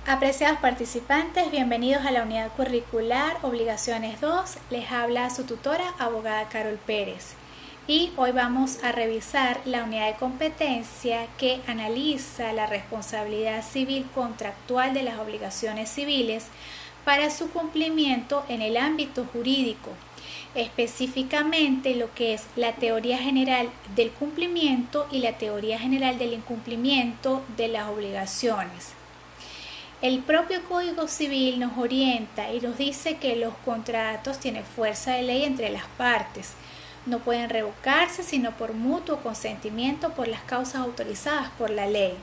Apreciados participantes, bienvenidos a la unidad curricular Obligaciones 2. Les habla su tutora, abogada Carol Pérez. Y hoy vamos a revisar la unidad de competencia que analiza la responsabilidad civil contractual de las obligaciones civiles para su cumplimiento en el ámbito jurídico, específicamente lo que es la teoría general del cumplimiento y la teoría general del incumplimiento de las obligaciones. El propio Código Civil nos orienta y nos dice que los contratos tienen fuerza de ley entre las partes. No pueden revocarse sino por mutuo consentimiento por las causas autorizadas por la ley.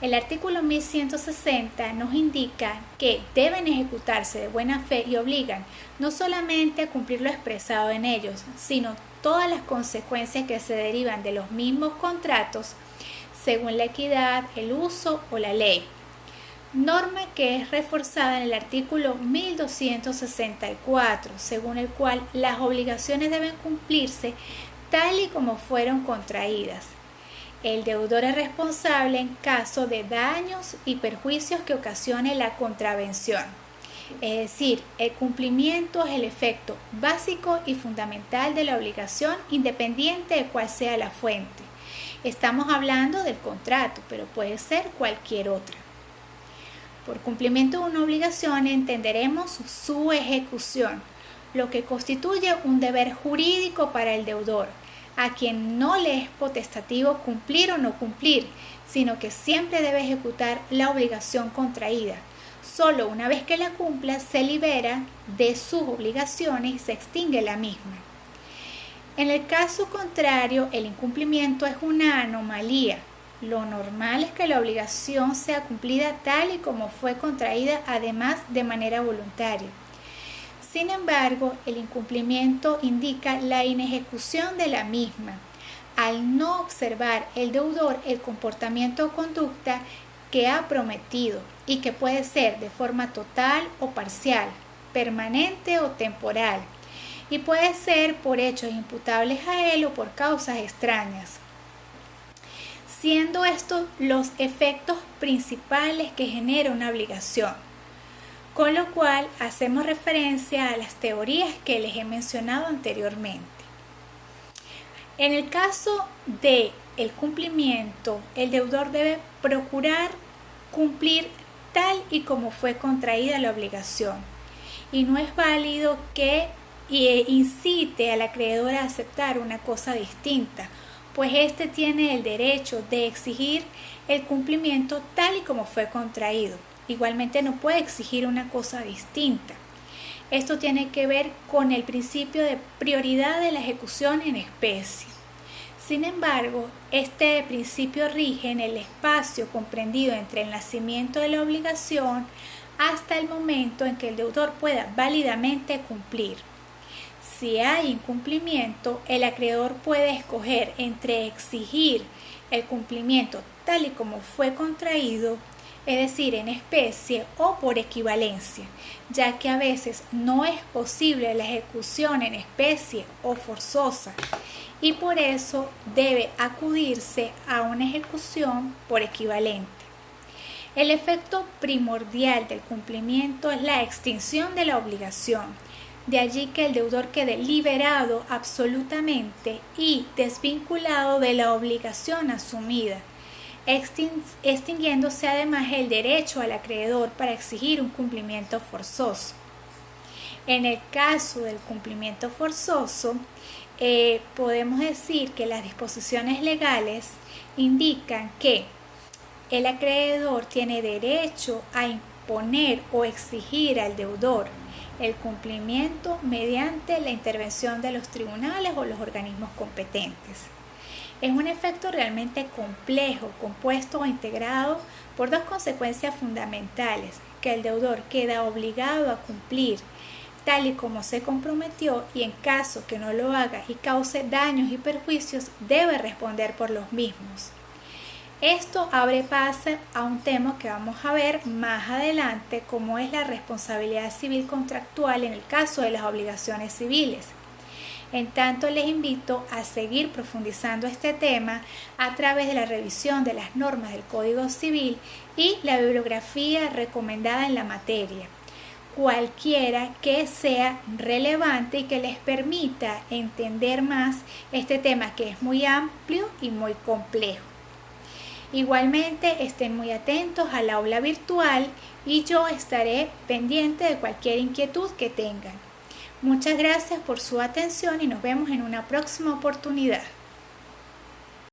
El artículo 1160 nos indica que deben ejecutarse de buena fe y obligan no solamente a cumplir lo expresado en ellos, sino todas las consecuencias que se derivan de los mismos contratos según la equidad, el uso o la ley. Norma que es reforzada en el artículo 1264, según el cual las obligaciones deben cumplirse tal y como fueron contraídas. El deudor es responsable en caso de daños y perjuicios que ocasione la contravención. Es decir, el cumplimiento es el efecto básico y fundamental de la obligación, independiente de cuál sea la fuente. Estamos hablando del contrato, pero puede ser cualquier otra. Por cumplimiento de una obligación entenderemos su ejecución, lo que constituye un deber jurídico para el deudor, a quien no le es potestativo cumplir o no cumplir, sino que siempre debe ejecutar la obligación contraída. Solo una vez que la cumpla se libera de sus obligaciones y se extingue la misma. En el caso contrario, el incumplimiento es una anomalía. Lo normal es que la obligación sea cumplida tal y como fue contraída, además de manera voluntaria. Sin embargo, el incumplimiento indica la inejecución de la misma, al no observar el deudor el comportamiento o conducta que ha prometido y que puede ser de forma total o parcial, permanente o temporal, y puede ser por hechos imputables a él o por causas extrañas, siendo estos los efectos principales que genera una obligación, con lo cual hacemos referencia a las teorías que les he mencionado anteriormente. En el caso del cumplimiento, el deudor debe procurar cumplir tal y como fue contraída la obligación, y no es válido que incite al acreedor a aceptar una cosa distinta, pues éste tiene el derecho de exigir el cumplimiento tal y como fue contraído. Igualmente no puede exigir una cosa distinta. Esto tiene que ver con el principio de prioridad de la ejecución en especie. Sin embargo, este principio rige en el espacio comprendido entre el nacimiento de la obligación hasta el momento en que el deudor pueda válidamente cumplir. Si hay incumplimiento, el acreedor puede escoger entre exigir el cumplimiento tal y como fue contraído, es decir, en especie o por equivalencia, ya que a veces no es posible la ejecución en especie o forzosa y por eso debe acudirse a una ejecución por equivalente. El efecto primordial del cumplimiento es la extinción de la obligación. De allí que el deudor quede liberado absolutamente y desvinculado de la obligación asumida, extinguiéndose además el derecho al acreedor para exigir un cumplimiento forzoso. En el caso del cumplimiento forzoso, podemos decir que las disposiciones legales indican que el acreedor tiene derecho a imponer o exigir al deudor el cumplimiento mediante la intervención de los tribunales o los organismos competentes. Es un efecto realmente complejo, compuesto o integrado por dos consecuencias fundamentales, que el deudor queda obligado a cumplir tal y como se comprometió y en caso que no lo haga y cause daños y perjuicios, debe responder por los mismos. Esto abre paso a un tema que vamos a ver más adelante, como es la responsabilidad civil contractual en el caso de las obligaciones civiles. En tanto, les invito a seguir profundizando este tema a través de la revisión de las normas del Código Civil y la bibliografía recomendada en la materia, cualquiera que sea relevante y que les permita entender más este tema, que es muy amplio y muy complejo. Igualmente, estén muy atentos al aula virtual y yo estaré pendiente de cualquier inquietud que tengan. Muchas gracias por su atención y nos vemos en una próxima oportunidad.